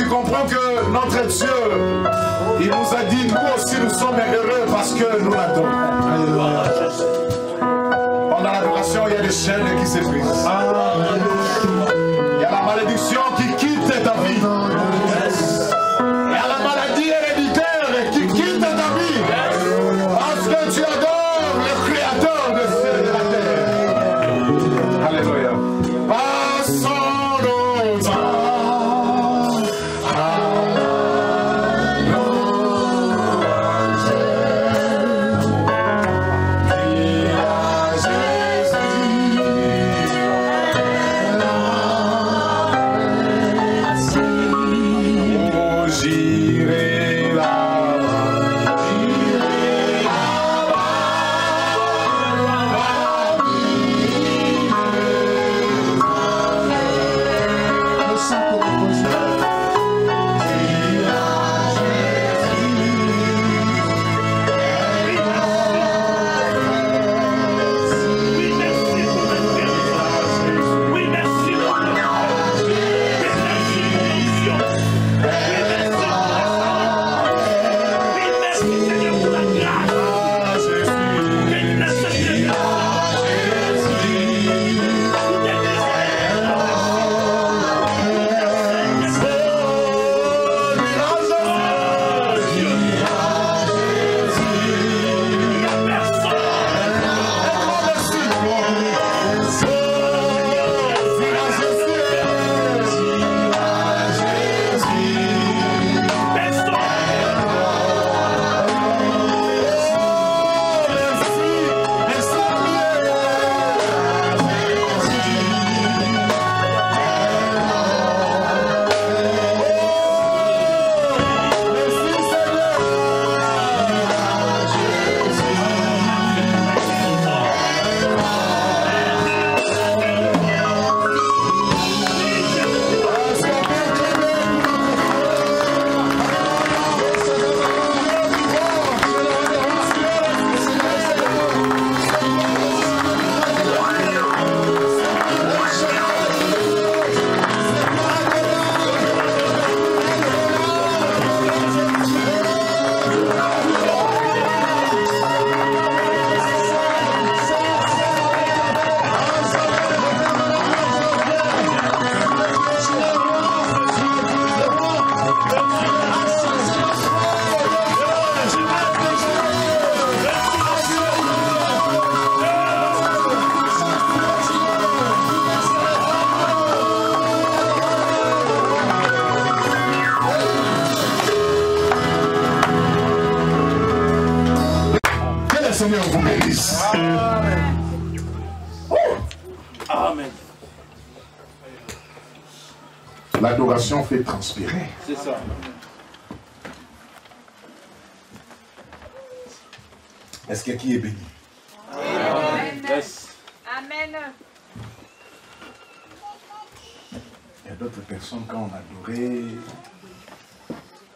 comprends que notre Dieu, il nous a dit, nous aussi nous sommes heureux parce que nous l'adorons. Pendant l'adoration, il y a des chaînes qui se brisent. Il y a la malédiction qui quitte ta vie. Il y a la maladie héréditaire qui quitte ta vie. Parce que tu adores le Créateur de ciel et de la terre. Alléluia. Passons nos temps à Seigneur vous bénisse. Amen. Amen. L'adoration fait transpirer. C'est ça. Est-ce que qui est béni? Amen. Yes. Amen. Il y a d'autres personnes, quand on adorait,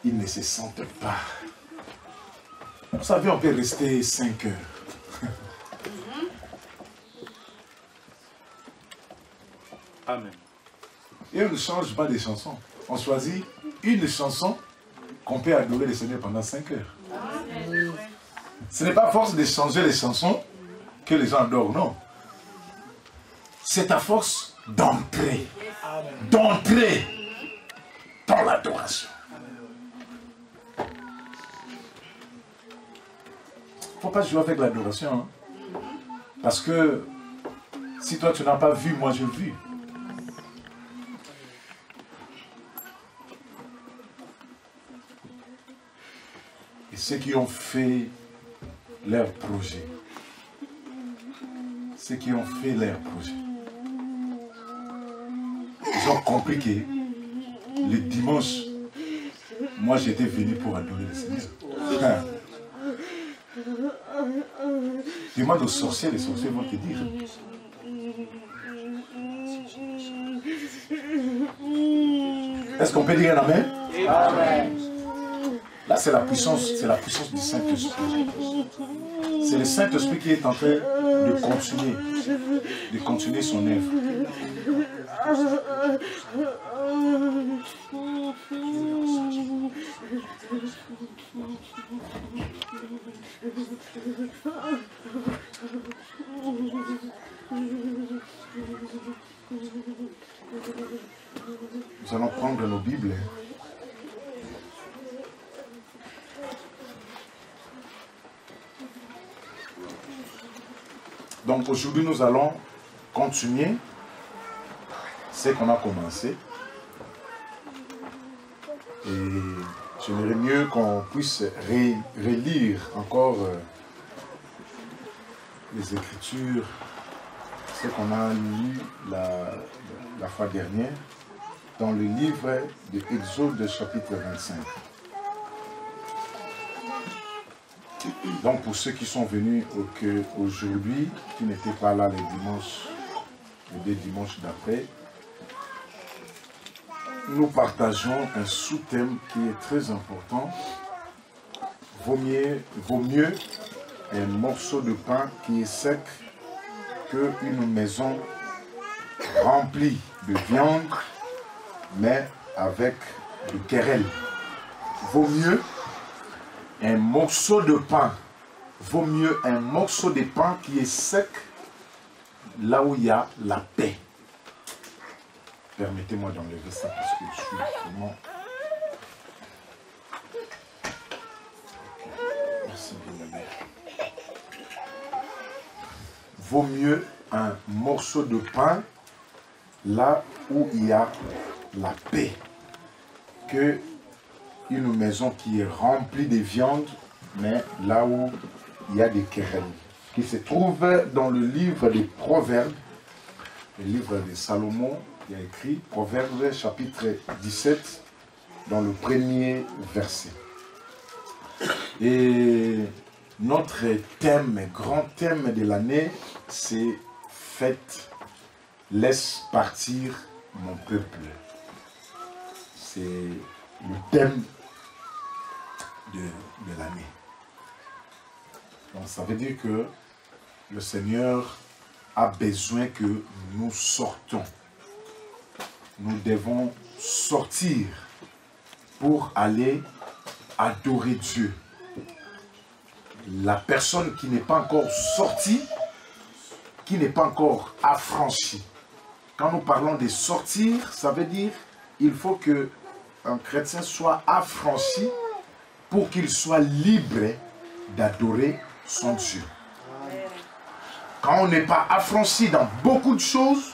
ils ne se sentent pas. Vous savez, on peut rester 5 heures. Amen. Et on ne change pas des chansons. On choisit une chanson qu'on peut adorer le Seigneur pendant 5 heures. Amen. Ce n'est pas à force de changer les chansons que les gens adorent, non. C'est à force d'entrer. D'entrer dans l'adoration. Il ne faut pas jouer avec l'adoration. Hein? Parce que si toi tu n'as pas vu, moi j'ai vu. Et ceux qui ont fait leur projet, ils ont compris que le dimanche, moi j'étais venu pour adorer le Seigneur. Demande aux sorciers, les sorciers vont te dire. Est-ce qu'on peut dire un amen? Amen. Là, c'est la puissance du Saint-Esprit. C'est le Saint-Esprit qui est en train de continuer son œuvre. prendre nos Bibles. Donc aujourd'hui, nous allons continuer ce qu'on a commencé. Et j'aimerais mieux qu'on puisse relire encore les Écritures, ce qu'on a lu la fois dernière, dans le livre de Exode chapitre 25. Donc pour ceux qui sont venus aujourd'hui, qui n'étaient pas là les deux dimanches d'après, nous partageons un sous-thème qui est très important. Vaut mieux un morceau de pain qui est sec qu'une maison remplie de viande, mais avec de querelles. Vaut mieux un morceau de pain, vaut mieux un morceau de pain qui est sec, là où il y a la paix. Permettez-moi d'enlever ça parce que je suis vraiment... Merci bien, ma mère. Vaut mieux un morceau de pain là où il y a la paix que une maison qui est remplie de viande, mais là où il y a des querelles, qui se trouve dans le livre des Proverbes, le livre de Salomon. Il y a écrit Proverbes chapitre 17 dans le premier verset. Et notre thème, grand thème de l'année, c'est faites, laisse partir mon peuple. C'est le thème de l'année. Donc ça veut dire que le Seigneur a besoin que nous sortons. Nous devons sortir pour aller adorer Dieu. La personne qui n'est pas encore sortie, qui n'est pas encore affranchie. Quand nous parlons de sortir, ça veut dire qu'il faut qu'un chrétien soit affranchi pour qu'il soit libre d'adorer son Dieu. Quand on n'est pas affranchi dans beaucoup de choses,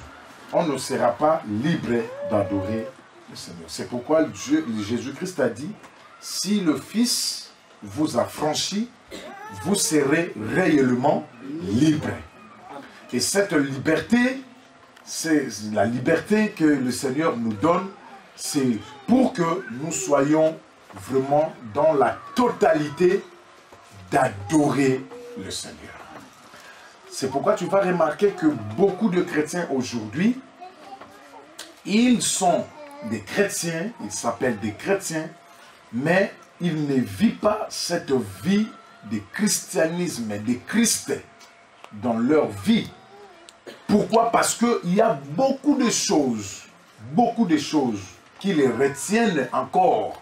on ne sera pas libre d'adorer le Seigneur. C'est pourquoi Jésus-Christ a dit, si le Fils vous affranchit, vous serez réellement libre. Et cette liberté, c'est la liberté que le Seigneur nous donne, c'est pour que nous soyons vraiment dans la totalité d'adorer le Seigneur. C'est pourquoi tu vas remarquer que beaucoup de chrétiens aujourd'hui, ils sont des chrétiens, ils s'appellent des chrétiens, mais ils ne vivent pas cette vie de christianisme, de Christ dans leur vie. Pourquoi? Parce qu'il y a beaucoup de choses qui les retiennent encore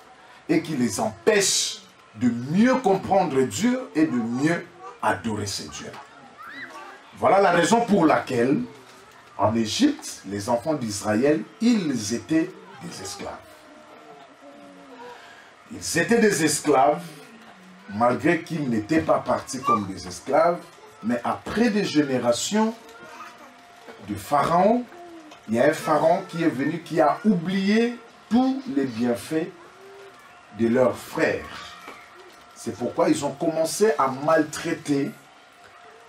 et qui les empêchent de mieux comprendre Dieu et de mieux adorer ce Dieu. Voilà la raison pour laquelle, en Égypte, les enfants d'Israël, ils étaient des esclaves. Ils étaient des esclaves, malgré qu'ils n'étaient pas partis comme des esclaves, mais après des générations de pharaons, il y a un pharaon qui est venu, qui a oublié tous les bienfaits de leurs frères. C'est pourquoi ils ont commencé à maltraiter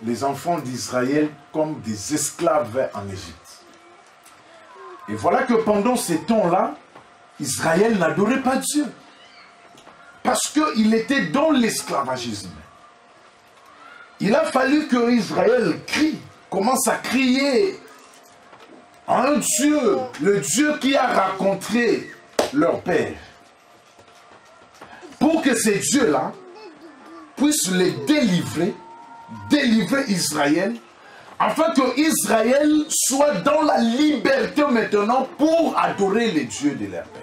les enfants d'Israël comme des esclaves en Égypte. Et voilà que pendant ces temps-là, Israël n'adorait pas Dieu. Parce qu'il était dans l'esclavagisme. Il a fallu que Israël crie, commence à crier à un Dieu, le Dieu qui a rencontré leur père. Pour que ces dieux-là puissent les délivrer Israël, afin que Israël soit dans la liberté maintenant pour adorer les dieux de leur père.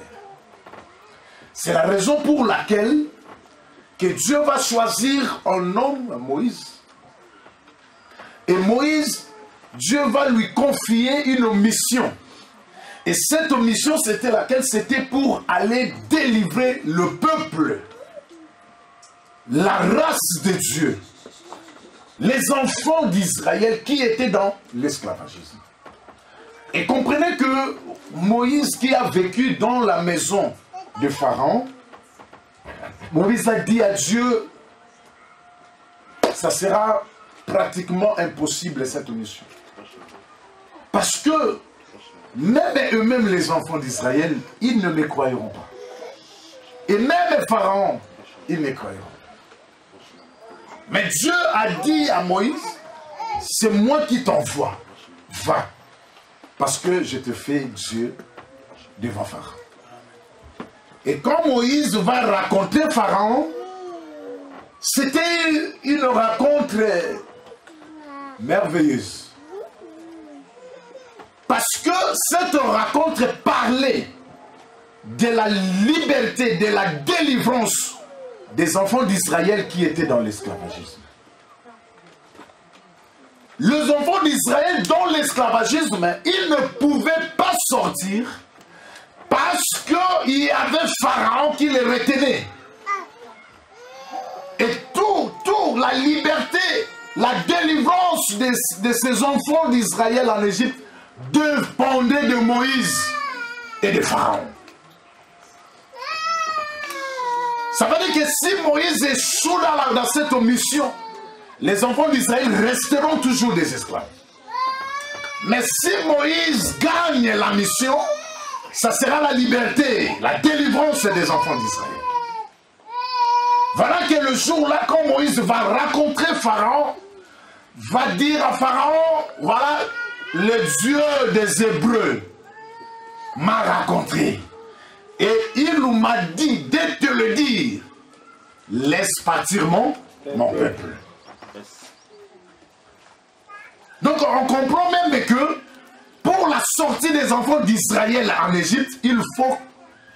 C'est la raison pour laquelle que Dieu va choisir un homme, Moïse. Et Moïse, Dieu va lui confier une mission. Et cette mission, c'était laquelle? C'était pour aller délivrer le peuple, la race de Dieu, les enfants d'Israël qui étaient dans l'esclavagisme. Et comprenez que Moïse, qui a vécu dans la maison de Pharaon, Moïse a dit à Dieu, ça sera pratiquement impossible cette mission. Parce que même eux-mêmes, les enfants d'Israël, ils ne me croiront pas. Et même Pharaon, ils me croiront. Mais Dieu a dit à Moïse, c'est moi qui t'envoie. Va. Parce que je te fais Dieu devant Pharaon. Et quand Moïse va raconter Pharaon, c'était une rencontre merveilleuse. Parce que cette rencontre parlait de la liberté, de la délivrance des enfants d'Israël qui étaient dans l'esclavagisme. Les enfants d'Israël dans l'esclavagisme, ils ne pouvaient pas sortir parce qu'il y avait Pharaon qui les retenait. Et tout, la liberté, la délivrance de ces enfants d'Israël en Égypte dépendait de Moïse et de Pharaon. Ça veut dire que si Moïse échoue dans cette mission, les enfants d'Israël resteront toujours des esclaves. Mais si Moïse gagne la mission, ça sera la liberté, la délivrance des enfants d'Israël. Voilà que le jour-là, quand Moïse va rencontrer Pharaon, va dire à Pharaon, voilà, le Dieu des Hébreux m'a rencontré. Et il m'a dit, de te le dire, laisse partir mon peuple. Donc on comprend même que pour la sortie des enfants d'Israël en Égypte, il faut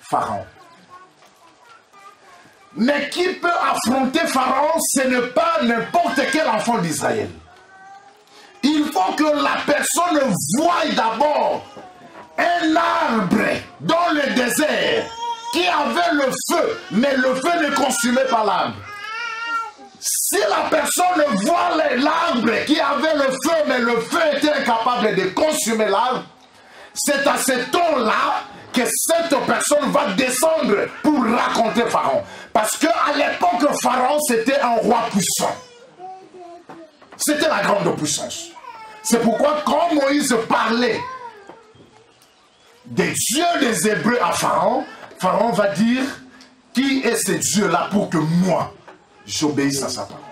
Pharaon. Mais qui peut affronter Pharaon, ce n'est pas n'importe quel enfant d'Israël. Il faut que la personne voie d'abord un arbre dans le désert qui avait le feu, mais le feu ne consumait pas l'arbre. Si la personne voit l'arbre qui avait le feu, mais le feu était incapable de consumer l'arbre, c'est à ce temps-là que cette personne va descendre pour raconter Pharaon. Parce qu'à l'époque, Pharaon, c'était un roi puissant. C'était la grande puissance. C'est pourquoi quand Moïse parlait des dieux des Hébreux à Pharaon, Pharaon va dire, qui est ce Dieu-là pour que moi, j'obéisse à sa parole.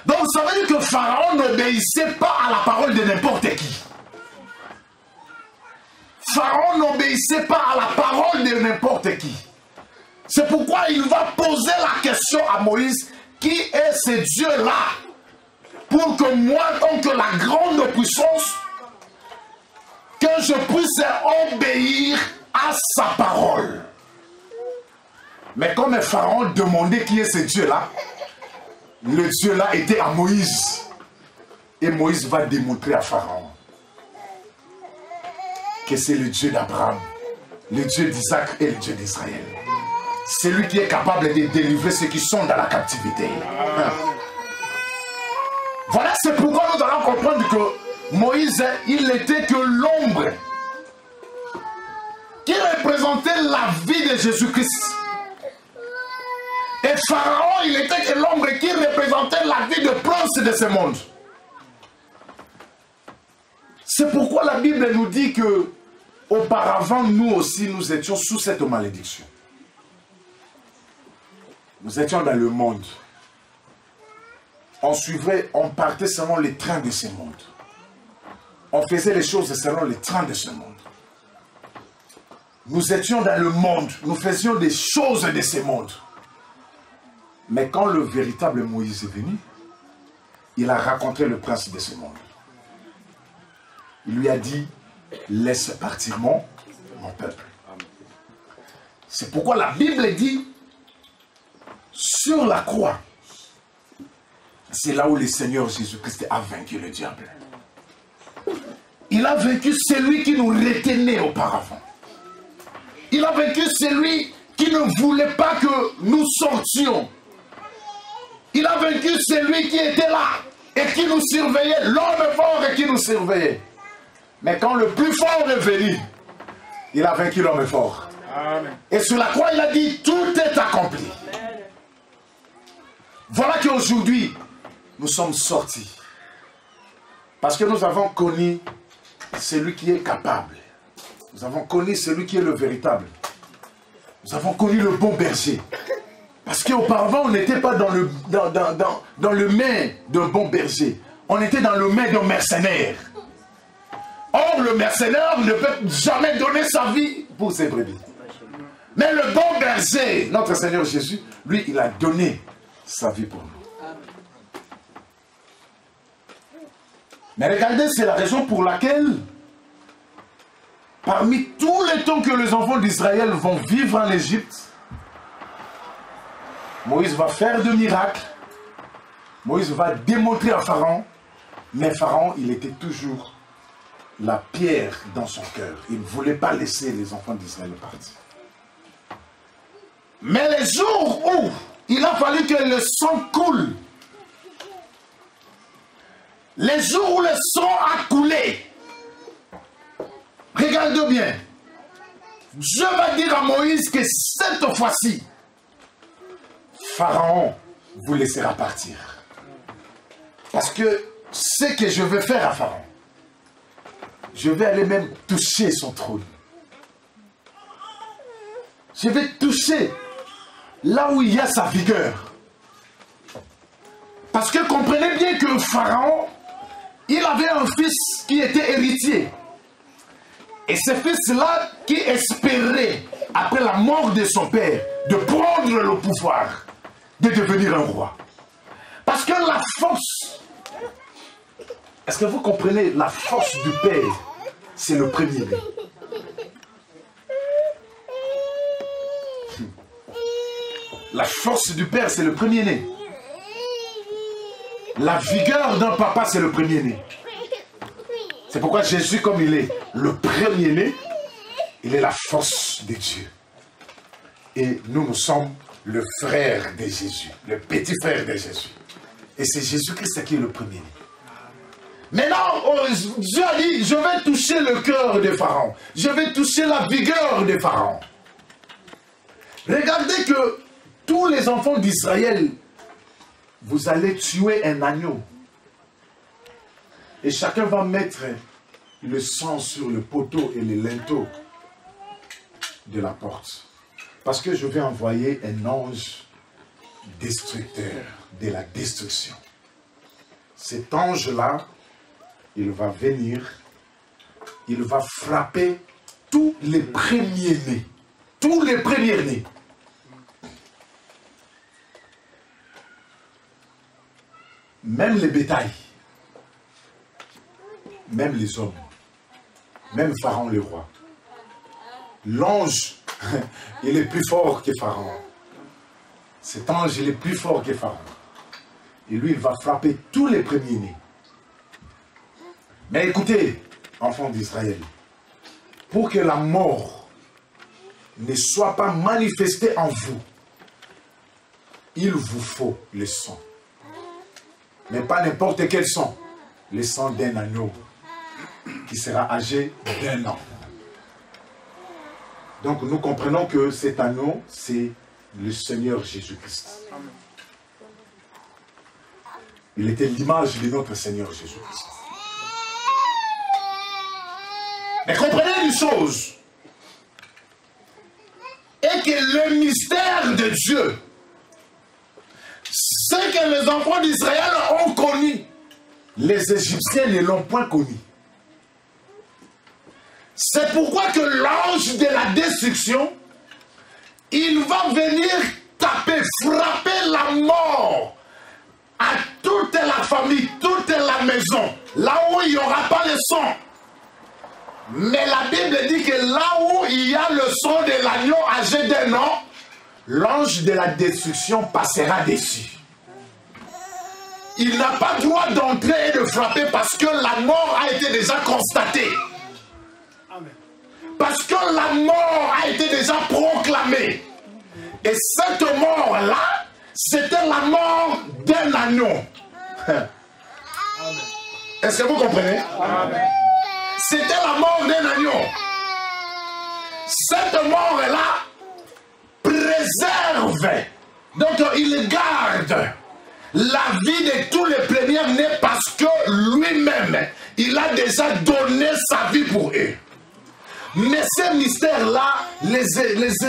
Donc ça veut dire que Pharaon n'obéissait pas à la parole de n'importe qui. Pharaon n'obéissait pas à la parole de n'importe qui. C'est pourquoi il va poser la question à Moïse, qui est ce Dieu-là pour que moi, tant que la grande puissance, que je puisse obéir à sa parole. Mais comme Pharaon demandait qui est ce Dieu-là, le Dieu-là était à Moïse. Et Moïse va démontrer à Pharaon que c'est le Dieu d'Abraham, le Dieu d'Isaac et le Dieu d'Israël. C'est lui qui est capable de délivrer ceux qui sont dans la captivité. Voilà, c'est pourquoi nous allons comprendre que Moïse, il n'était que l'ombre qui représentait la vie de Jésus-Christ. Et Pharaon, il était que l'ombre qui représentait la vie de prince de ce monde. C'est pourquoi la Bible nous dit que auparavant, nous aussi, nous étions sous cette malédiction. Nous étions dans le monde. On partait selon les trains de ce monde. On faisait les choses selon les trains de ce monde. Nous étions dans le monde. Nous faisions des choses de ce monde. Mais quand le véritable Moïse est venu, il a rencontré le prince de ce monde. Il lui a dit, laisse partir mon peuple. C'est pourquoi la Bible dit, sur la croix, c'est là où le Seigneur Jésus-Christ a vaincu le diable. il a vaincu celui qui nous retenait auparavant. Il a vaincu celui qui ne voulait pas que nous sortions. Il a vaincu celui qui était là et qui nous surveillait, l'homme fort et qui nous surveillait. Mais quand le plus fort est venu, il a vaincu l'homme fort. Amen. Et sur la croix, il a dit, tout est accompli. Amen. Voilà qu'aujourd'hui, nous sommes sortis. Parce que nous avons connu celui qui est capable. Nous avons connu celui qui est le véritable. Nous avons connu le bon berger. Parce qu'auparavant, on n'était pas dans le main d'un bon berger. On était dans le main d'un mercenaire. Or, le mercenaire ne peut jamais donner sa vie pour ses brebis. Mais le bon berger, notre Seigneur Jésus, lui, il a donné sa vie pour nous. Mais regardez, c'est la raison pour laquelle, parmi tous les temps que les enfants d'Israël vont vivre en Égypte, Moïse va faire des miracles, Moïse va démontrer à Pharaon, mais Pharaon, il était toujours la pierre dans son cœur. Il ne voulait pas laisser les enfants d'Israël partir. Mais les jours où il a fallu que le sang coule, les jours où le sang a coulé, regardez bien, Dieu va dire à Moïse que cette fois-ci, Pharaon vous laissera partir. Parce que ce que je vais faire à Pharaon, je vais aller même toucher son trône. Je vais toucher là où il y a sa vigueur. Parce que comprenez bien que Pharaon, il avait un fils qui était héritier. Et ce fils-là qui espérait, après la mort de son père, de prendre le pouvoir, de devenir un roi. Parce que la force, est-ce que vous comprenez, la force du père, c'est le premier-né. La force du père, c'est le premier-né. La vigueur d'un papa, c'est le premier-né. C'est pourquoi Jésus, comme il est le premier-né, il est la force de Dieu. Et nous, nous sommes le frère de Jésus, le petit frère de Jésus. Et c'est Jésus-Christ qui est le premier-né. Maintenant, Dieu a dit, je vais toucher le cœur de Pharaon. Je vais toucher la vigueur de Pharaon. Regardez que tous les enfants d'Israël, vous allez tuer un agneau. Et chacun va mettre le sang sur le poteau et les linteaux de la porte. Parce que je vais envoyer un ange destructeur de la destruction. Cet ange-là, il va venir, il va frapper tous les premiers-nés. Tous les premiers-nés. Même les bétails. Même les hommes. Même Pharaon le roi. L'ange, il est plus fort que Pharaon. Cet ange, il est plus fort que Pharaon. Et lui, il va frapper tous les premiers-nés. Mais écoutez, enfants d'Israël, pour que la mort ne soit pas manifestée en vous, il vous faut le sang. Mais pas n'importe quel sang. Le sang d'un agneau qui sera âgé d'1 an. Donc nous comprenons que cet agneau, c'est le Seigneur Jésus-Christ. Il était l'image de notre Seigneur Jésus-Christ. Mais comprenez une chose, et que le mystère de Dieu, ce que les enfants d'Israël ont connu, les Égyptiens ne l'ont point connu. C'est pourquoi que l'ange de la destruction, il va venir taper, frapper la mort à toute la famille, toute la maison, là où il n'y aura pas le sang. Mais la Bible dit que là où il y a le sang de l'agneau âgé d'1 an, l'ange de la destruction passera dessus. il n'a pas droit d'entrer et de frapper parce que la mort a été déjà constatée. Parce que la mort a été déjà proclamée. Et cette mort-là, c'était la mort d'un agneau. Est-ce que vous comprenez? C'était la mort d'un agneau. Cette mort-là préserve, donc il garde la vie de tous les premiers-nés parce que lui-même, il a déjà donné sa vie pour eux. Mais ce mystère-là, les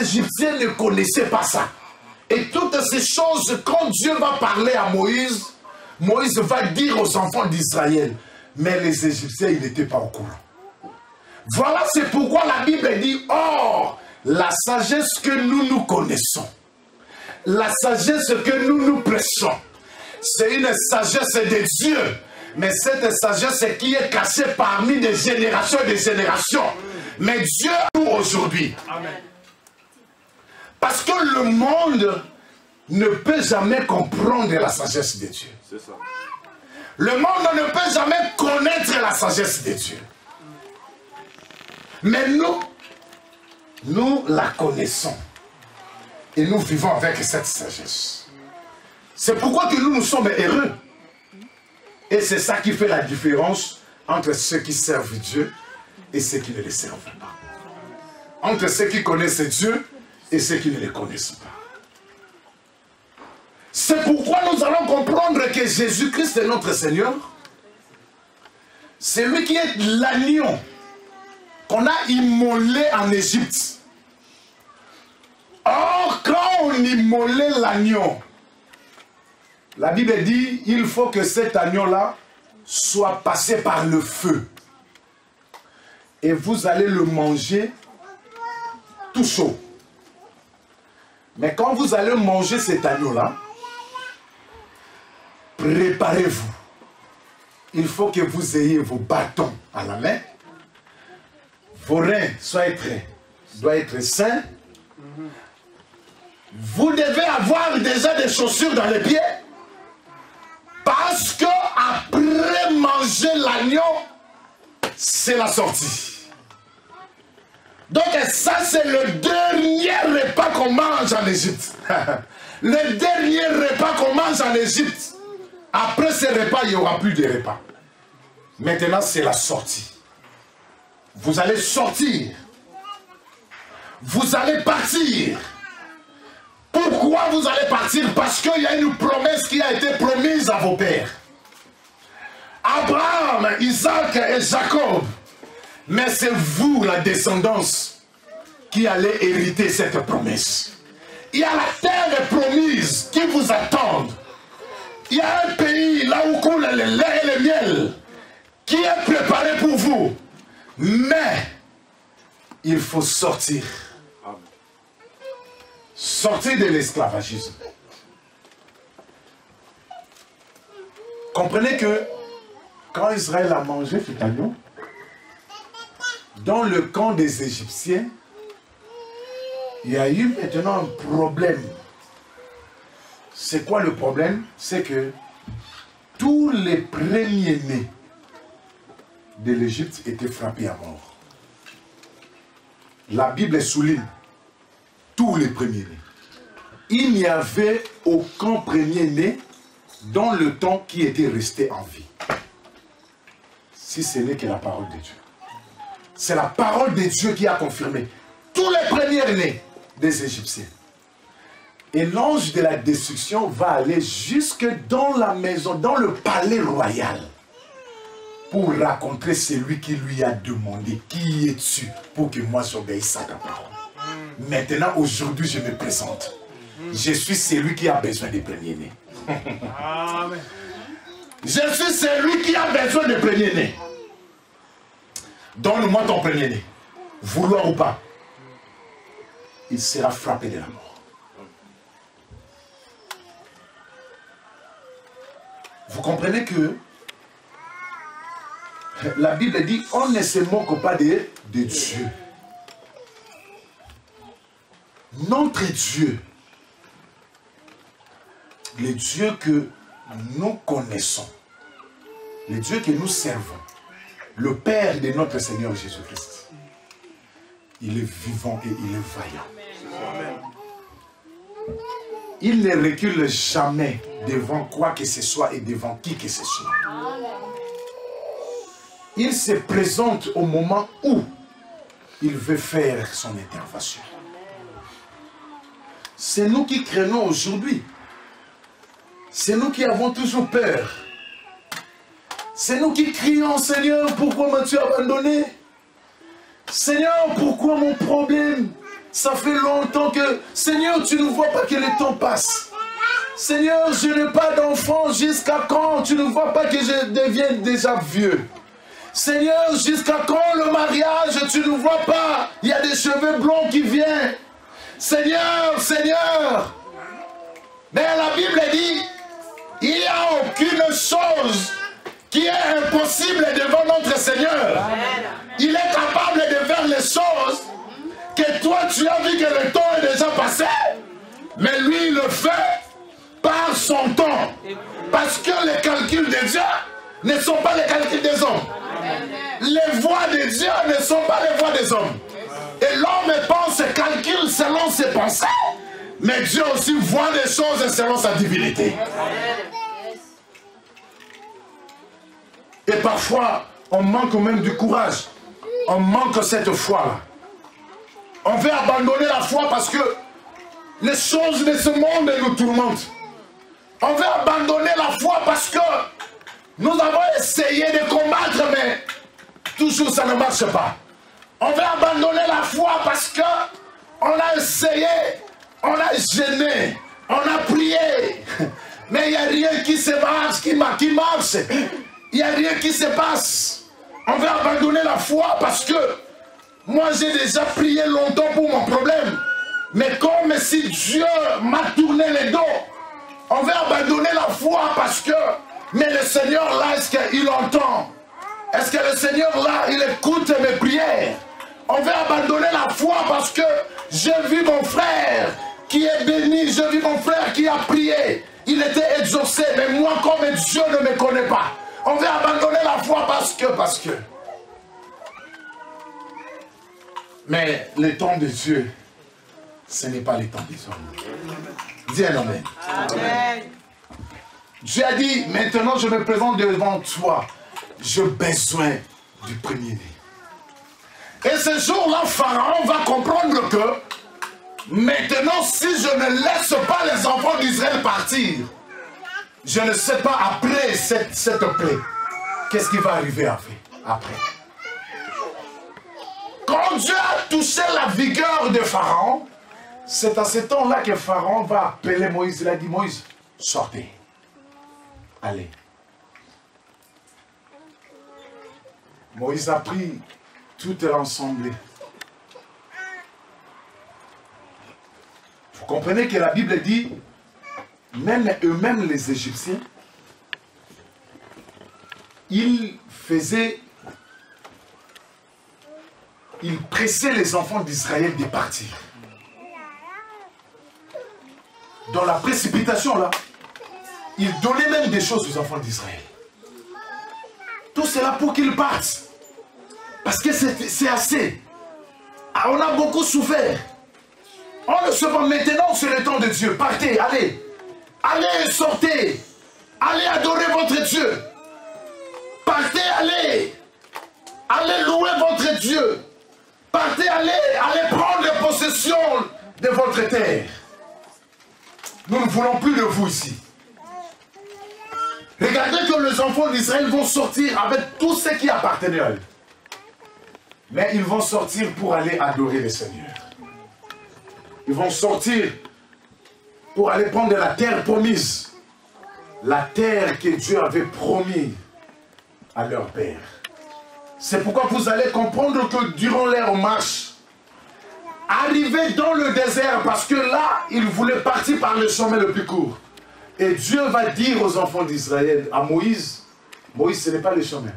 Égyptiens ne connaissaient pas ça. Et toutes ces choses, quand Dieu va parler à Moïse, Moïse va dire aux enfants d'Israël, mais les Égyptiens, ils n'étaient pas au courant. Voilà, c'est pourquoi la Bible dit, or, la sagesse que nous connaissons, la sagesse que nous prêchons, c'est une sagesse de Dieu. Mais cette sagesse qui est cachée parmi des générations et des générations. Mais Dieu nous aujourd'hui. Parce que le monde ne peut jamais comprendre la sagesse de Dieu. C'est ça. Le monde ne peut jamais connaître la sagesse de Dieu. Mais nous la connaissons. Et nous vivons avec cette sagesse. C'est pourquoi que nous sommes heureux. Et c'est ça qui fait la différence entre ceux qui servent Dieu et ceux qui ne le servent pas. Entre ceux qui connaissent Dieu et ceux qui ne le connaissent pas. C'est pourquoi nous allons comprendre que Jésus-Christ est notre Seigneur. C'est lui qui est l'agneau qu'on a immolé en Égypte. Or, quand on immolait l'agneau, la Bible dit, il faut que cet agneau-là soit passé par le feu. Et vous allez le manger tout chaud. Mais quand vous allez manger cet agneau-là, préparez-vous. Il faut que vous ayez vos bâtons à la main. Vos reins doivent être sains. Vous devez avoir déjà des chaussures dans les pieds. Parce que après manger l'agneau, c'est la sortie. Donc ça, c'est le dernier repas qu'on mange en Égypte. Le dernier repas qu'on mange en Égypte. Après ce repas, il n'y aura plus de repas. Maintenant, c'est la sortie. Vous allez sortir. Vous allez partir. Pourquoi vous allez partir? Parce qu'il y a une promesse qui a été promise à vos pères. Abraham, Isaac et Jacob. Mais c'est vous, la descendance, qui allez hériter cette promesse. Il y a la terre promise qui vous attend. Il y a un pays là où coule le lait et le miel qui est préparé pour vous. Mais il faut sortir. Sortir de l'esclavagisme. Comprenez que quand Israël a mangé cet agneau, dans le camp des Égyptiens, il y a eu maintenant un problème. C'est quoi le problème? C'est que tous les premiers-nés de l'Égypte étaient frappés à mort. La Bible souligne tous les premiers-nés. Il n'y avait aucun premier-né dans le temps qui était resté en vie. Si ce n'est que la parole de Dieu. C'est la parole de Dieu qui a confirmé tous les premiers-nés des Égyptiens. Et l'ange de la destruction va aller jusque dans la maison, dans le palais royal, pour rencontrer celui qui lui a demandé, qui es-tu pour que moi j'obéisse à ta parole. Maintenant, aujourd'hui, je me présente. Je suis celui qui a besoin des premiers-nés. Je suis celui qui a besoin des premiers-nés. Donne-moi ton premier-né. Vouloir ou pas, il sera frappé de la mort. Vous comprenez que la Bible dit on ne se moque pas de Dieu. Notre Dieu, le Dieu que nous connaissons, le Dieu que nous servons, le Père de notre Seigneur Jésus-Christ, il est vivant et il est vaillant. Amen. Il ne recule jamais devant quoi que ce soit et devant qui que ce soit. Il se présente au moment où il veut faire son intervention. C'est nous qui craignons aujourd'hui. C'est nous qui avons toujours peur. C'est nous qui crions, Seigneur, pourquoi m'as-tu abandonné? Seigneur, pourquoi mon problème? Ça fait longtemps que... Seigneur, tu ne vois pas que le temps passe. Seigneur, je n'ai pas d'enfant. Jusqu'à quand? Tu ne vois pas que je devienne déjà vieux. Seigneur, jusqu'à quand le mariage? Tu ne vois pas? Il y a des cheveux blonds qui viennent. Seigneur, Seigneur. Mais la Bible dit, il n'y a aucune chose qui est impossible devant notre Seigneur. Il est capable de faire les choses que toi tu as vu que le temps est déjà passé, mais lui il le fait par son temps. Parce que les calculs de Dieu ne sont pas les calculs des hommes. Les voies de Dieu ne sont pas les voies des hommes. Et l'homme pense et calcule selon ses pensées, mais Dieu aussi voit les choses selon sa divinité. Et parfois, on manque même du courage. On manque cette foi-là. On veut abandonner la foi parce que les choses de ce monde nous tourmentent. On veut abandonner la foi parce que nous avons essayé de combattre, mais toujours ça ne marche pas. On veut abandonner la foi parce que on a essayé, on a gêné, on a prié, mais il n'y a rien qui se passe, qui marche. Il n'y a rien qui se passe. On veut abandonner la foi parce que moi j'ai déjà prié longtemps pour mon problème. Mais comme si Dieu m'a tourné les dos, on veut abandonner la foi parce que, mais le Seigneur là, est-ce qu'il entend? Est-ce que le Seigneur là, il écoute mes prières? On veut abandonner la foi parce que j'ai vu mon frère qui est béni, j'ai vu mon frère qui a prié. Il était exaucé, mais moi comme Dieu ne me connaît pas. On veut abandonner la foi parce que. Mais le temps de Dieu, ce n'est pas le temps des hommes. Dis un amen. Amen. Dieu a dit, maintenant je me présente devant toi. J'ai besoin du premier-né. Et ce jour-là, Pharaon va comprendre que maintenant, si je ne laisse pas les enfants d'Israël partir, je ne sais pas après cette plaie, qu'est-ce qui va arriver après. Quand Dieu a touché la vigueur de Pharaon, c'est à ce temps-là que Pharaon va appeler Moïse. Il a dit, Moïse, sortez, allez. Moïse a pris tout l'ensemble. Vous comprenez que la Bible dit, même eux-mêmes les Égyptiens, ils pressaient les enfants d'Israël de partir. Dans la précipitation là, ils donnaient même des choses aux enfants d'Israël. Tout cela pour qu'ils partent. Parce que c'est assez. Ah, on a beaucoup souffert. On ne sait pas maintenant, c'est le temps de Dieu. Partez, allez. Allez, sortez. Allez adorer votre Dieu. Partez, allez. Allez louer votre Dieu. Partez, allez prendre possession de votre terre. Nous ne voulons plus de vous ici. Regardez que les enfants d'Israël vont sortir avec tout ce qui appartenait à eux. Mais ils vont sortir pour aller adorer le Seigneur. Ils vont sortir pour aller prendre la terre promise. La terre que Dieu avait promis à leur père. C'est pourquoi vous allez comprendre que durant leur marche, arriver dans le désert, parce que là, ils voulaient partir par le chemin le plus court. Et Dieu va dire aux enfants d'Israël, à Moïse, Moïse, ce n'est pas le chemin.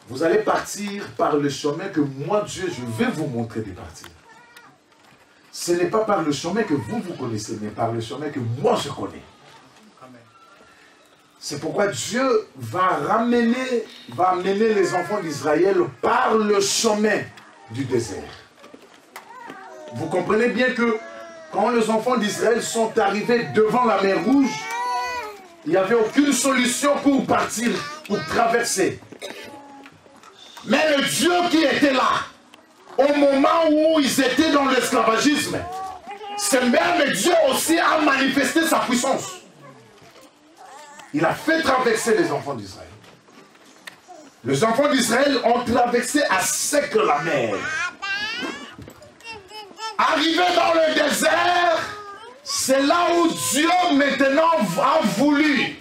Vous allez partir par le chemin que moi, Dieu, je vais vous montrer de partir. Ce n'est pas par le chemin que vous connaissez, mais par le chemin que moi, je connais. Amen. C'est pourquoi Dieu va amener les enfants d'Israël par le chemin du désert. Vous comprenez bien que quand les enfants d'Israël sont arrivés devant la mer Rouge, il n'y avait aucune solution pour partir, pour traverser. Mais le Dieu qui était là, au moment où ils étaient dans l'esclavagisme, ce même Dieu aussi a manifesté sa puissance. Il a fait traverser les enfants d'Israël. Les enfants d'Israël ont traversé à sec la mer. Arrivé dans le désert, c'est là où Dieu maintenant a voulu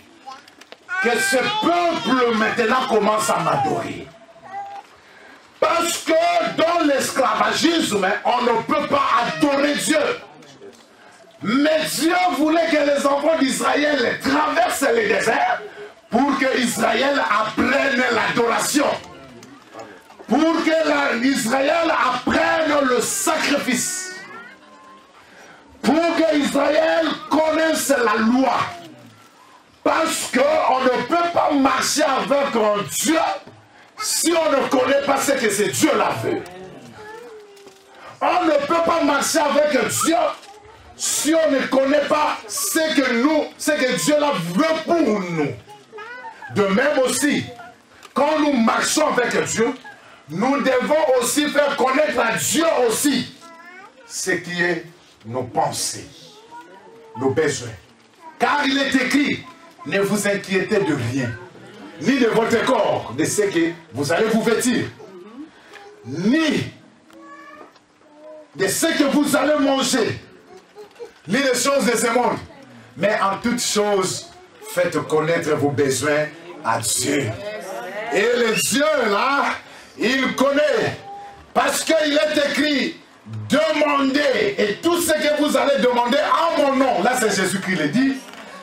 que ce peuple maintenant commence à m'adorer. Parce que dans l'esclavagisme, on ne peut pas adorer Dieu. Mais Dieu voulait que les enfants d'Israël traversent le désert pour que Israël apprenne l'adoration. Pour que Israël apprenne le sacrifice. Pour que Israël connaisse la loi. Parce qu'on ne peut pas marcher avec un Dieu si on ne connaît pas ce que ce Dieu l'a fait. On ne peut pas marcher avec un Dieu si on ne connaît pas ce que Dieu l'a veut pour nous. De même aussi, quand nous marchons avec Dieu, nous devons aussi faire connaître à Dieu aussi ce qui est nos pensées, nos besoins. Car il est écrit, ne vous inquiétez de rien, ni de votre corps, de ce que vous allez vous vêtir, ni de ce que vous allez manger, ni des choses de ce monde. Mais en toutes choses, faites connaître vos besoins à Dieu. Et le Dieu là, il connaît. Parce qu'il est écrit, demandez. Et tout ce que vous allez demander en mon nom, là c'est Jésus qui le dit,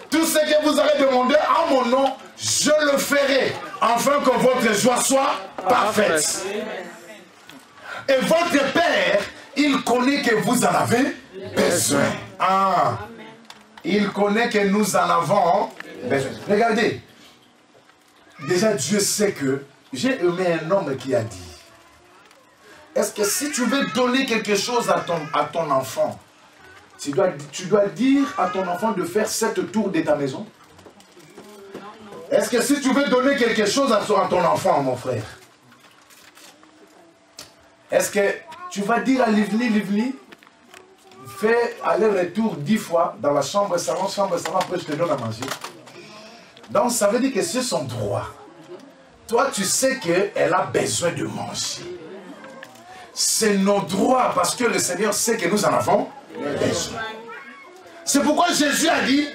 tout ce que vous allez demander en mon nom, je le ferai, afin que votre joie soit parfaite. Et votre Père, il connaît que vous en avez besoin. Ah, il connaît que nous en avons besoin. Regardez, déjà Dieu sait que j'ai aimé un homme qui a dit, est-ce que si tu veux donner quelque chose à ton enfant, tu dois dire à ton enfant de faire 7 tours de ta maison? Est-ce que si tu veux donner quelque chose à ton enfant, mon frère, est-ce que tu vas dire à Livni, fais aller-retour 10 fois dans la chambre, salon, après je te donne à manger? Donc ça veut dire que c'est son droit. Toi, tu sais qu'elle a besoin de manger. C'est nos droits parce que le Seigneur sait que nous en avons besoin. C'est pourquoi Jésus a dit,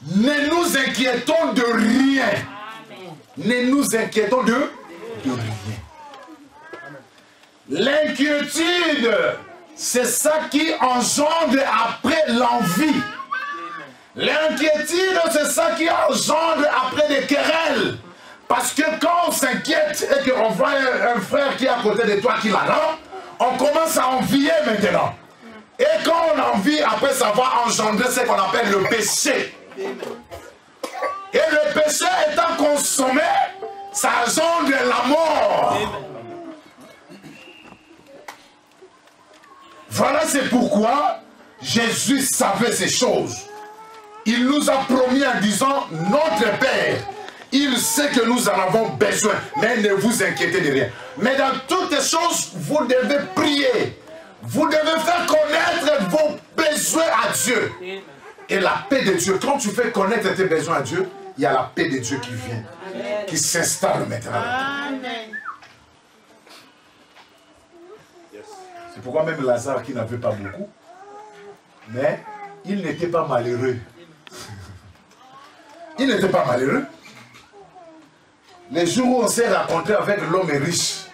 ne nous inquiétons de rien. Ne nous inquiétons de rien. L'inquiétude, c'est ça qui engendre après l'envie. L'inquiétude, c'est ça qui engendre après des querelles. Parce que quand on s'inquiète et qu'on voit un frère qui est à côté de toi qui l'a là, on commence à envier maintenant. Et quand on envie, après ça va engendrer ce qu'on appelle le péché. Et le péché étant consommé, ça engendre la mort. Voilà, c'est pourquoi Jésus savait ces choses. Il nous a promis en disant, notre Père, il sait que nous en avons besoin, mais ne vous inquiétez de rien. Mais dans toutes les choses, vous devez prier. Vous devez faire connaître vos besoins à Dieu. Et la paix de Dieu, quand tu fais connaître tes besoins à Dieu, il y a la paix de Dieu qui vient, qui s'installe maintenant. Amen. C'est pourquoi même Lazare, qui n'avait pas beaucoup, mais il n'était pas malheureux. Il n'était pas malheureux. Les jours où on s'est rencontré avec l'homme riche,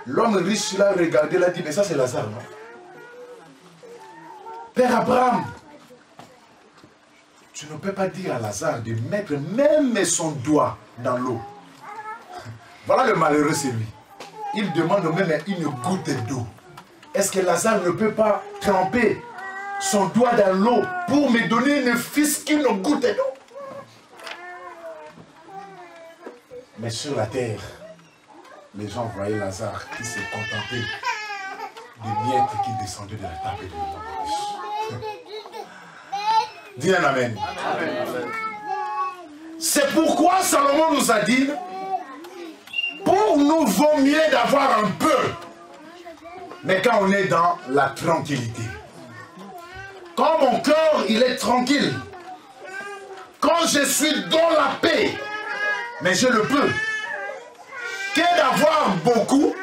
l'homme riche l'a regardé, l'a dit, mais ça c'est Lazare, non? Père Abraham, tu ne peux pas dire à Lazare de mettre même son doigt dans l'eau. Voilà le malheureux, c'est lui. Il demande même une goutte d'eau. Est-ce que Lazare ne peut pas tremper son doigt dans l'eau pour me donner ne fût-ce qu'une goutte d'eau? Mais sur la terre, les gens voyaient Lazare qui se contentait des miettes qui descendaient de la table de l'homme riche. Dis un amen. C'est pourquoi Salomon nous a dit, pour nous vaut mieux d'avoir un peu, mais quand on est dans la tranquillité. Quand mon cœur, il est tranquille, quand je suis dans la paix, mais je le peux, que d'avoir beaucoup,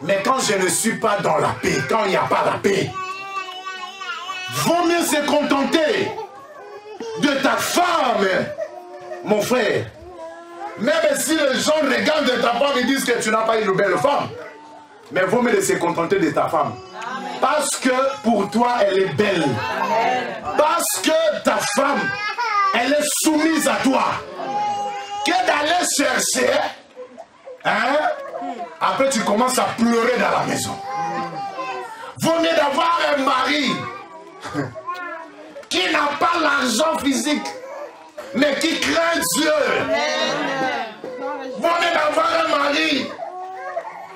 mais quand je ne suis pas dans la paix, quand il n'y a pas la paix, vaut mieux se contenter de ta femme, mon frère. Même si les gens regardent ta femme et disent que tu n'as pas une belle femme, mais vaut mieux se contenter de ta femme. Parce que pour toi, elle est belle. Parce que ta femme, elle est soumise à toi. Que d'aller chercher, hein? Après tu commences à pleurer dans la maison. Vaut mieux d'avoir un mari qui n'a pas l'argent physique, mais qui craint Dieu. Vaut mieux d'avoir un mari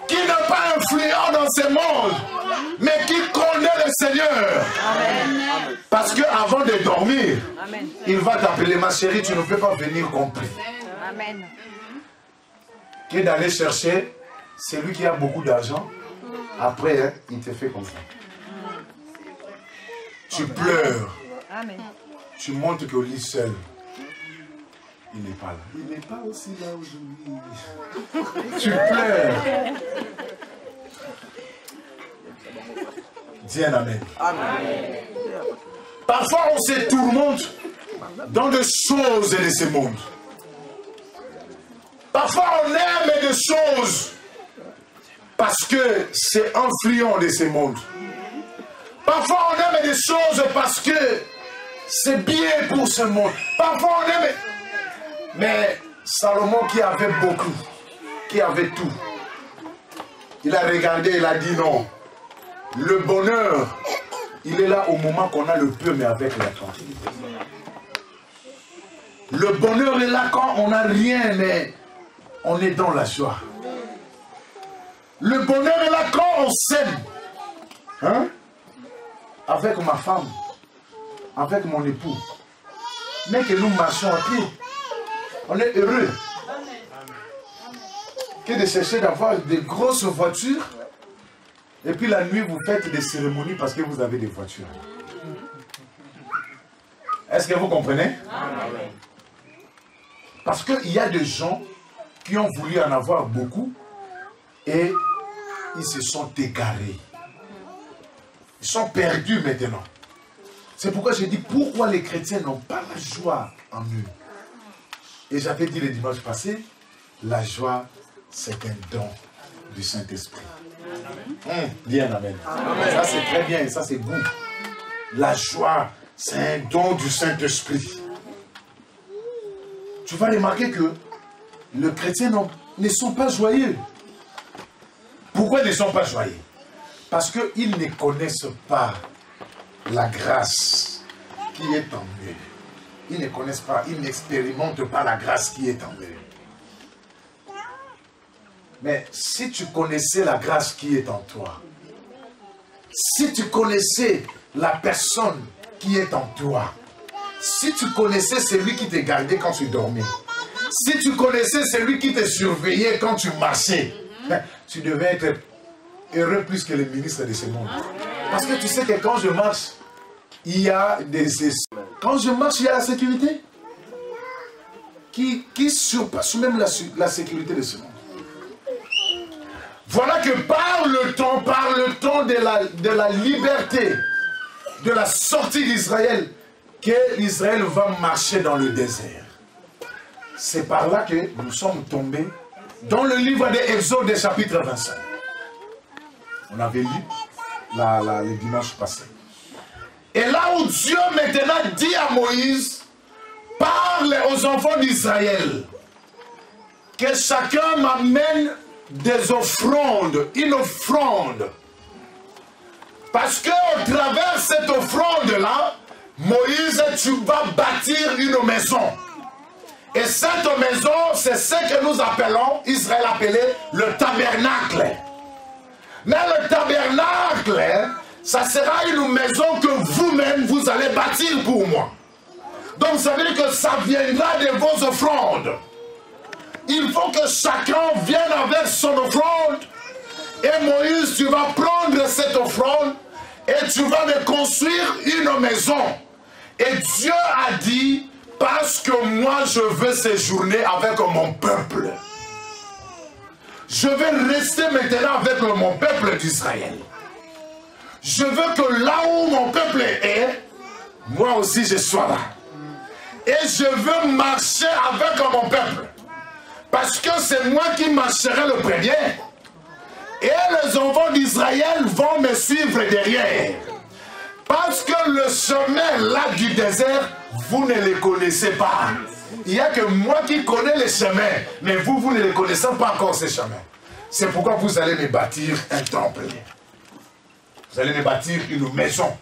qui n'est pas influent dans ce monde, mais qui connaît le Seigneur. Amen. Parce qu'avant de dormir, amen, il va t'appeler, ma chérie, tu ne peux pas venir compris. Amen. Que d'aller chercher celui qui a beaucoup d'argent, après, hein, il te fait comme ça. Tu pleures. Amen. Tu montres qu'au lit seul, il n'est pas là. Il n'est pas aussi là aujourd'hui. Tu pleures. Dis un amen. Amen. Parfois, on se tourmente dans des choses de ce monde. Parfois, on aime des choses parce que c'est influent de ce monde. Parfois, on aime des choses parce que c'est bien pour ce monde. Parfois, on aime... Mais Salomon qui avait beaucoup, qui avait tout, il a regardé, il a dit non. Le bonheur, il est là au moment qu'on a le peu, mais avec la tranquillité. Le bonheur est là quand on n'a rien, mais on est dans la joie. Le bonheur est là quand on s'aime. Hein? Avec ma femme, avec mon époux. Mais que nous marchons à pied. On est heureux. Que de chercher d'avoir des grosses voitures. Et puis la nuit, vous faites des cérémonies parce que vous avez des voitures. Est-ce que vous comprenez? Parce qu'il y a des gens qui ont voulu en avoir beaucoup et ils se sont égarés. Ils sont perdus maintenant. C'est pourquoi j'ai dit pourquoi les chrétiens n'ont pas la joie en eux. Et j'avais dit le dimanche passé, la joie c'est un don du Saint-Esprit. Dis un amen. Amen. Ça c'est très bien, ça c'est bon. La joie c'est un don du Saint-Esprit. Tu vas remarquer que les chrétiens ne sont pas joyeux. Pourquoi ils ne sont pas joyeux? Parce qu'ils ne connaissent pas la grâce qui est en eux. Ils ne connaissent pas, ils n'expérimentent pas la grâce qui est en eux. Mais si tu connaissais la grâce qui est en toi, si tu connaissais la personne qui est en toi, si tu connaissais celui qui te gardait quand tu dormais, si tu connaissais celui qui te surveillait quand tu marchais, tu devais être heureux plus que les ministres de ce monde. Parce que tu sais que quand je marche, il y a des... Quand je marche, il y a la sécurité qui surpasse même la sécurité de ce monde. Voilà que par le temps de la liberté, de la sortie d'Israël, que l'Israël va marcher dans le désert. C'est par là que nous sommes tombés dans le livre de Exode chapitre 25. On avait lu le dimanche passé. Et là où Dieu maintenant dit à Moïse, parle aux enfants d'Israël, que chacun m'amène des offrandes, une offrande. Parce qu'au travers de cette offrande-là, Moïse, tu vas bâtir une maison. Et cette maison, c'est ce que nous appelons, Israël appelait le tabernacle. Mais le tabernacle, ça sera une maison que vous-même, vous allez bâtir pour moi. Donc ça veut dire que ça viendra de vos offrandes. Il faut que chacun vienne avec son offrande. Et Moïse, tu vas prendre cette offrande et tu vas me construire une maison. Et Dieu a dit, parce que moi je veux séjourner avec mon peuple. Je vais rester maintenant avec mon peuple d'Israël. Je veux que là où mon peuple est, moi aussi je sois là. Et je veux marcher avec mon peuple. Parce que c'est moi qui marcherai le premier. Et les enfants d'Israël vont me suivre derrière. Parce que le chemin là du désert, vous ne les connaissez pas. Il n'y a que moi qui connais les chemins. Mais vous, vous ne les connaissez pas encore ces chemins. C'est pourquoi vous allez me bâtir un temple. Vous allez me bâtir une maison.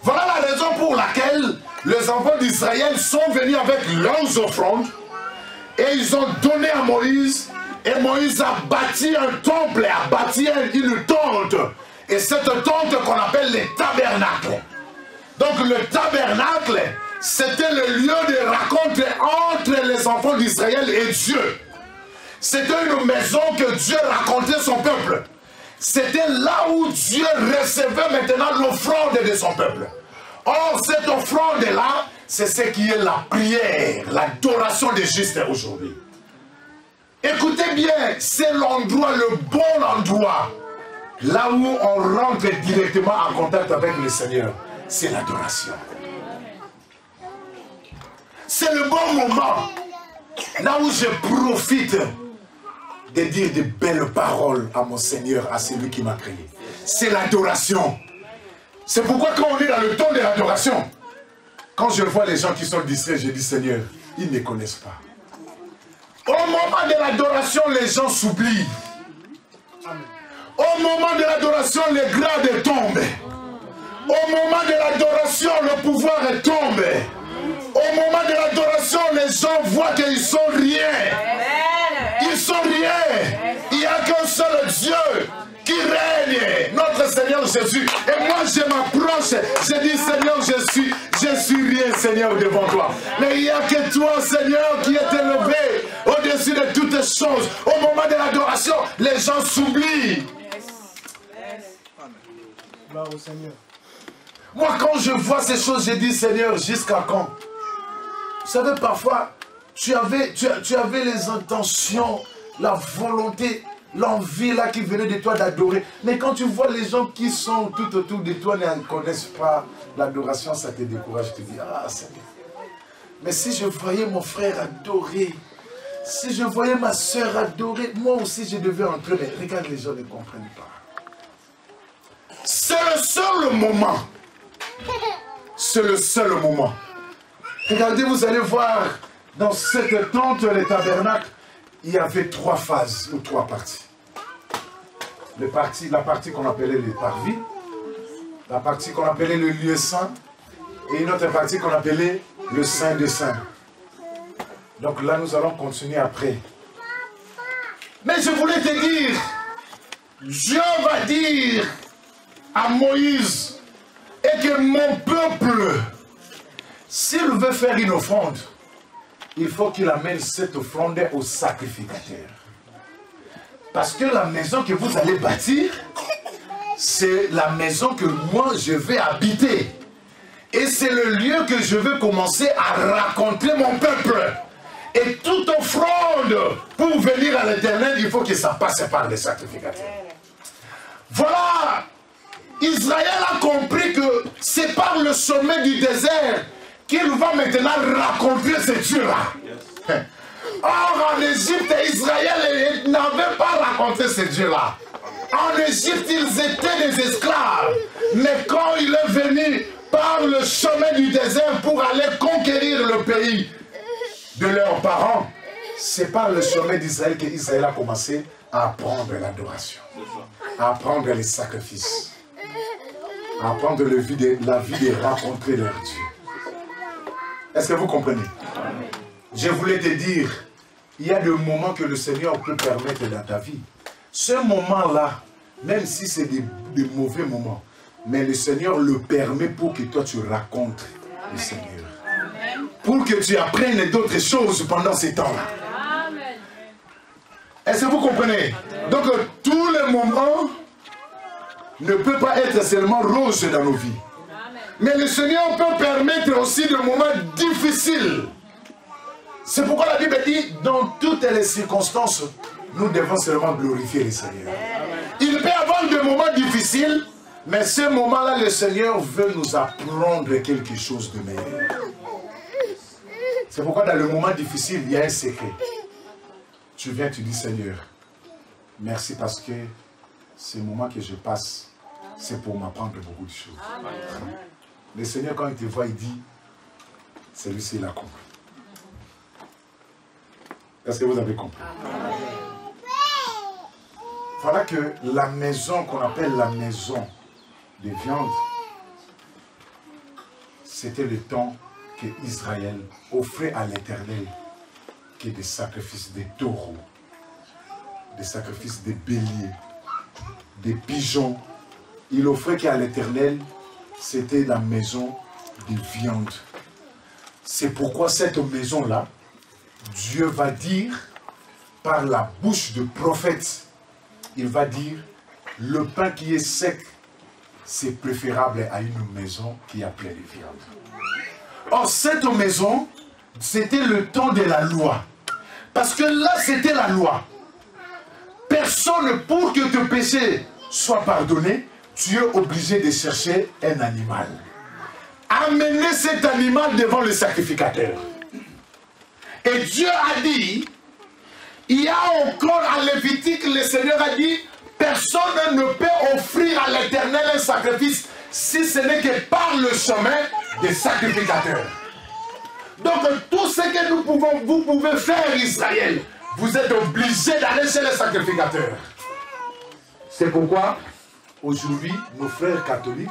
Voilà la raison pour laquelle les enfants d'Israël sont venus avec leurs offrandes. Et ils ont donné à Moïse. Et Moïse a bâti un temple, a bâti une tente. Et cette tente qu'on appelle les tabernacles. Donc le tabernacle, c'était le lieu de rencontre entre les enfants d'Israël et Dieu. C'était une maison que Dieu racontait son peuple. C'était là où Dieu recevait maintenant l'offrande de son peuple. Or, cette offrande-là, c'est ce qui est la prière, l'adoration des justes aujourd'hui. Écoutez bien, c'est l'endroit, le bon endroit, là où on rentre directement en contact avec le Seigneur. C'est l'adoration. C'est le bon moment, là où je profite de dire de belles paroles à mon Seigneur, à celui qui m'a créé. C'est l'adoration. C'est pourquoi quand on est dans le temps de l'adoration, quand je vois les gens qui sont distraits, je dis Seigneur, ils ne connaissent pas. Au moment de l'adoration, les gens s'oublient. Au moment de l'adoration, les grades tombent. Au moment de l'adoration, le pouvoir tombe. Au moment de l'adoration, les gens voient qu'ils sont rien. Ils sont rien. Il n'y a qu'un seul Dieu qui règne, notre Seigneur Jésus. Et moi je m'approche, je dis Seigneur, je suis rien Seigneur devant toi. Mais il n'y a que toi Seigneur qui est élevé au-dessus de toutes choses. Au moment de l'adoration, les gens s'oublient. Gloire au Seigneur. Moi quand je vois ces choses, je dis Seigneur, jusqu'à quand? Vous savez parfois, tu avais les intentions, la volonté, l'envie là qui venait de toi d'adorer. Mais quand tu vois les gens qui sont tout autour de toi ne connaissent pas l'adoration, ça te décourage. Tu te dis, ah Seigneur. Mais si je voyais mon frère adorer, si je voyais ma soeur adorer, moi aussi je devais entrer. Mais regarde, les gens ne comprennent pas. C'est le seul moment. C'est le seul moment. Regardez, vous allez voir, dans cette tente, les tabernacles, il y avait 3 phases ou 3 parties. La partie qu'on appelait les parvis, la partie qu'on appelait le lieu saint, et une autre partie qu'on appelait le Saint des Saints. Donc là, nous allons continuer après. Mais je voulais te dire, Dieu va dire à Moïse, et que mon peuple, s'il veut faire une offrande, il faut qu'il amène cette offrande au sacrificateur. Parce que la maison que vous allez bâtir, c'est la maison que moi je vais habiter. Et c'est le lieu que je veux commencer à raconter mon peuple. Et toute offrande, pour venir à l'Éternel, il faut que ça passe par les sacrificateurs. Voilà, Israël a compris que c'est par le sommet du désert qu'il va maintenant raconter ce Dieu-là. Or, en Égypte, Israël n'avait pas raconté ce Dieu-là. En Égypte, ils étaient des esclaves. Mais quand il est venu par le chemin du désert pour aller conquérir le pays de leurs parents, c'est par le chemin d'Israël qu'Israël a commencé à apprendre l'adoration, à apprendre les sacrifices, à apprendre la vie de rencontrer leur Dieu. Est-ce que vous comprenez? Je voulais te dire, il y a des moments que le Seigneur peut permettre dans ta vie. Ce moment-là, même si c'est des mauvais moments, mais le Seigneur le permet pour que toi tu racontes le Seigneur. Pour que tu apprennes d'autres choses pendant ces temps-là. Est-ce que vous comprenez? Donc tous les moments ne peuvent pas être seulement roses dans nos vies. Mais le Seigneur peut permettre aussi des moments difficiles. C'est pourquoi la Bible dit, dans toutes les circonstances, nous devons seulement glorifier le Seigneur. Il peut y avoir des moments difficiles, mais ce moment-là, le Seigneur veut nous apprendre quelque chose de meilleur. C'est pourquoi dans le moment difficile, il y a un secret. Tu viens, tu dis, Seigneur, merci parce que ces moments que je passe, c'est pour m'apprendre beaucoup de choses. Le Seigneur, quand il te voit, il dit, celui-ci, il a compris. Est-ce que vous avez compris? Voilà que la maison qu'on appelle la maison de viande, c'était le temps que Israël offrait à l'Éternel que des sacrifices de taureaux, des sacrifices de béliers, des pigeons. Il offrait qu'à l'Éternel, c'était la maison de viande. C'est pourquoi cette maison-là, Dieu va dire, par la bouche de prophète, il va dire, le pain qui est sec, c'est préférable à une maison qui a plein de viande. Or, cette maison, c'était le temps de la loi. Parce que là, c'était la loi. Personne, pour que tes péchés soient pardonnés, tu es obligé de chercher un animal. Amener cet animal devant le sacrificateur. Et Dieu a dit, il y a encore à Lévitique, le Seigneur a dit, personne ne peut offrir à l'Éternel un sacrifice si ce n'est que par le chemin des sacrificateurs. Donc tout ce que nous pouvons, vous pouvez faire Israël, vous êtes obligés d'aller chez les sacrificateurs. C'est pourquoi aujourd'hui nos frères catholiques,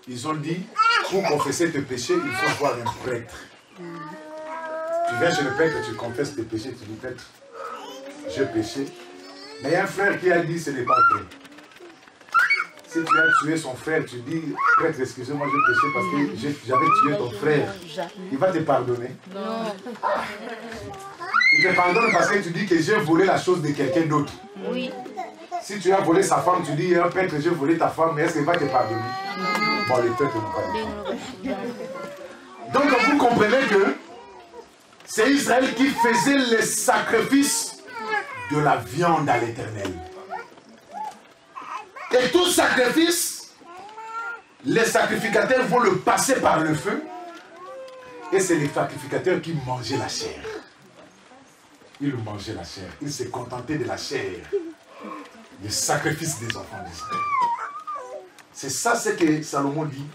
ils ont dit, pour confesser tes péchés, il faut voir un prêtre. Tu viens chez le prêtre, tu confesses tes péchés, tu dis prêtre, j'ai péché. Mais il y a un frère qui a dit ce n'est pas vrai. Si tu as tué son frère, tu dis, prêtre, excusez-moi, j'ai péché parce que j'avais tué ton frère. Il va te pardonner. Non. Il te pardonne parce que tu dis que j'ai volé la chose de quelqu'un d'autre. Oui. Si tu as volé sa femme, tu dis, prêtre, j'ai volé ta femme, mais est-ce qu'il va te pardonner? Bon, les prêtres n'ont pas dit. Donc vous comprenez que c'est Israël qui faisait les sacrifices de la viande à l'Éternel. Et tout sacrifice, les sacrificateurs vont le passer par le feu. Et c'est les sacrificateurs qui mangeaient la chair. Ils mangeaient la chair. Ils se contentaient de la chair. Le sacrifice des enfants d'Israël. C'est ça ce que Salomon dit,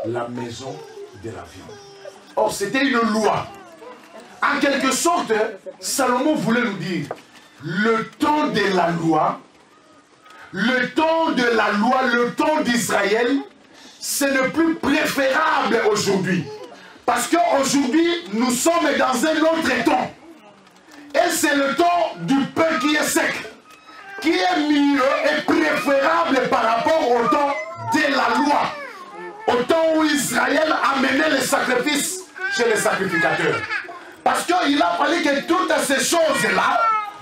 la maison de la viande. Or, c'était une loi. En quelque sorte, Salomon voulait nous dire, le temps de la loi, le temps d'Israël, ce n'est plus préférable aujourd'hui. Parce qu'aujourd'hui, nous sommes dans un autre temps. Et c'est le temps du pain qui est sec, qui est mieux et préférable par rapport au temps de la loi. Au temps où Israël amenait les sacrifices chez les sacrificateurs. Parce qu'il a fallu que toutes ces choses-là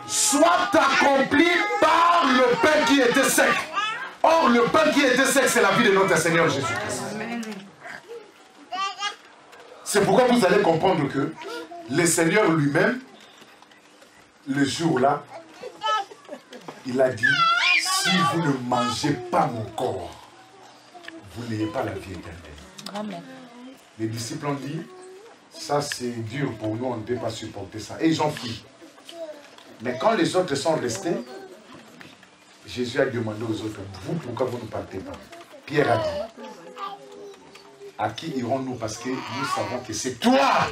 soient accomplies par le pain qui était sec. Or, le pain qui était sec, c'est la vie de notre Seigneur Jésus-Christ. C'est pourquoi vous allez comprendre que le Seigneur lui-même, le jour-là, il a dit, si vous ne mangez pas mon corps, vous n'ayez pas la vie éternelle. Amen. Les disciples ont dit, ça c'est dur pour nous, on ne peut pas supporter ça. Et ils ont fui. Mais quand les autres sont restés, Jésus a demandé aux autres, vous, pourquoi vous ne partez pas? Pierre a dit, à qui irons-nous? Parce que nous savons que c'est toi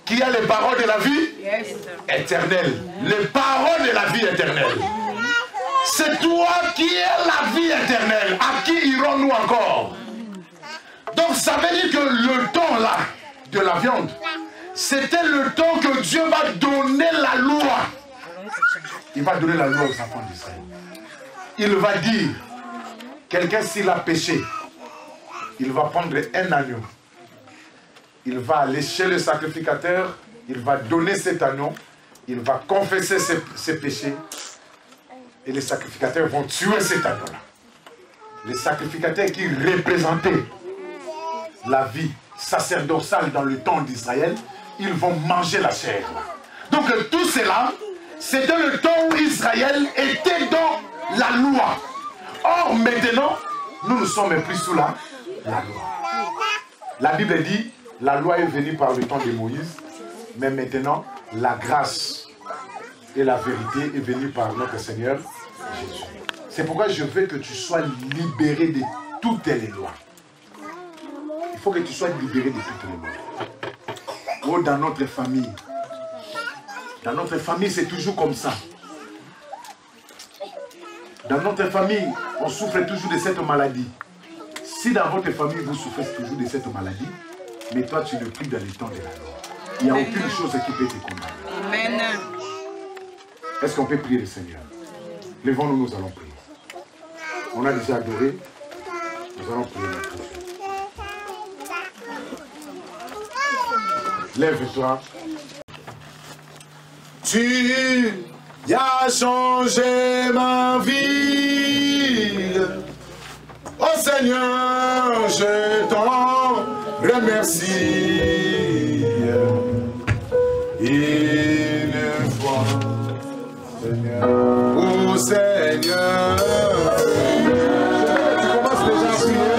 qui as les paroles de la vie éternelle. Les paroles de la vie éternelle. C'est toi qui es la vie éternelle. À qui irons-nous encore? Donc ça veut dire que le temps là de la viande, C'était le temps que Dieu va donner la loi. Il va donner la loi aux enfants d'Israël. Il va dire, quelqu'un s'il a péché, il va prendre un agneau. Il va aller chez le sacrificateur, il va donner cet agneau, il va confesser ses péchés et les sacrificateurs vont tuer cet agneau-là. Les sacrificateurs qui représentaient la vie sacerdotale dans le temps d'Israël, ils vont manger la chair. Donc tout cela, c'était le temps où Israël était dans la loi. Or maintenant, nous ne sommes plus sous la loi. La Bible dit, la loi est venue par le temps de Moïse, mais maintenant, la grâce et la vérité est venue par notre Seigneur Jésus. C'est pourquoi je veux que tu sois libéré de toutes les lois. Il faut que tu sois libéré de toutes les lois. Oh, dans notre famille. Dans notre famille, c'est toujours comme ça. Dans notre famille, on souffre toujours de cette maladie. Si dans votre famille, vous souffrez toujours de cette maladie, mais toi, tu n'es plus dans les temps de la loi. Il n'y a aucune chose qui peut te condamner. Amen. Est-ce qu'on peut prier le Seigneur? Levons-nous, nous allons prier. On a déjà adoré. Nous allons prier notre Dieu. Lève-toi. Tu as changé ma vie. Oh Seigneur, je t'en remercie. Une fois, Seigneur. Oh Seigneur. Tu commences déjà à prier.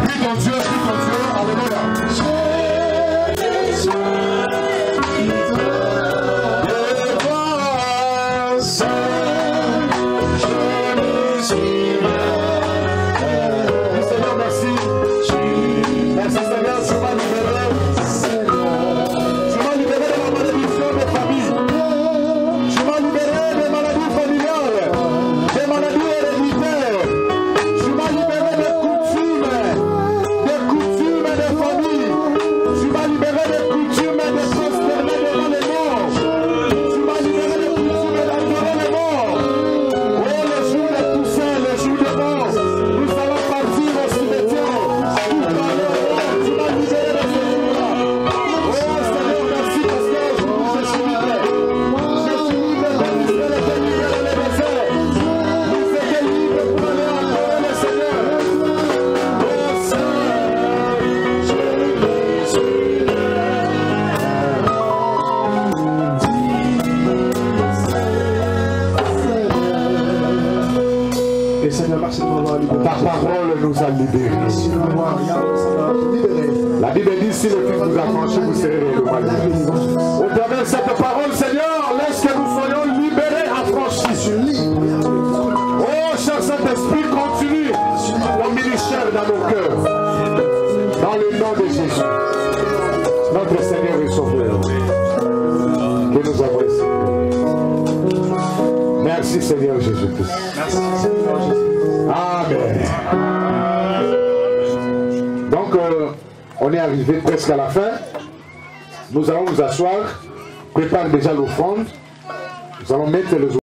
Prie ton Dieu, alléluia. Ta parole nous a libérés. La Bible dit, si le Fils vous a franchi, vous serez réellement libérés. Au travers de cette parole, Seigneur, laisse que nous soyons libérés, affranchis. Oh, cher Saint-Esprit, continue ton ministère dans nos cœurs. Dans le nom de Jésus. Notre Seigneur et Sauveur. Que nous avons ici. Merci Seigneur Jésus-Christ. Merci Seigneur Jésus. Amen. Donc, on est arrivé presque à la fin. Nous allons nous asseoir. Prépare déjà l'offrande. Nous allons mettre les